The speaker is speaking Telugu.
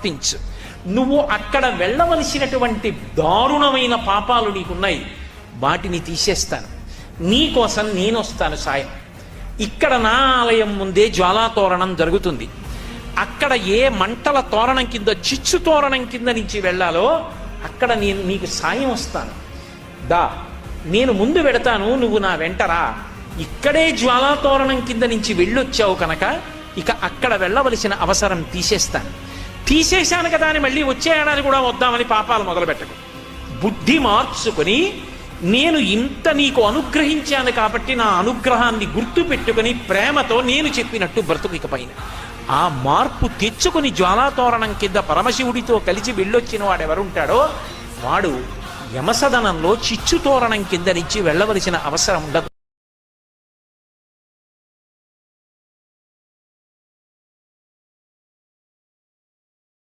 ప్రవర్తించు. నువ్వు అక్కడ వెళ్ళవలసినటువంటి దారుణమైన పాపాలు నీకున్నాయి, వాటిని తీసేస్తాను. నీకోసం నేను వస్తాను సాయం. ఇక్కడ నా ఆలయం ముందే జ్వాలాతోరణం జరుగుతుంది. అక్కడ ఏ మంటల తోరణం కింద, చిచ్చు తోరణం కింద నుంచి వెళ్ళాలో అక్కడ నేను నీకు సాయం వస్తాను. దా, నేను ముందు పెడతాను, నువ్వు నా వెంటరా. ఇక్కడే జ్వాలాతోరణం కింద నుంచి వెళ్ళొచ్చావు కనుక ఇక అక్కడ వెళ్ళవలసిన అవసరం తీసేశాను కదా అని మళ్ళీ వచ్చే ఏడాది కూడా వద్దామని పాపాలు మొదలుపెట్టకు. బుద్ధి మార్చుకొని నేను ఇంత నీకు అనుగ్రహించాను కాబట్టి నా అనుగ్రహాన్ని గుర్తు పెట్టుకుని ప్రేమతో నేను చెప్పినట్టు బ్రతుకు పైన ఆ మార్పు తెచ్చుకుని జ్వాలాతోరణం కింద పరమశివుడితో కలిసి వెళ్ళొచ్చిన వాడు ఎవరుంటాడో వాడు యమసదనంలో చిచ్చు తోరణం కింద నుంచి వెళ్ళవలసిన అవసరం ఉండదు.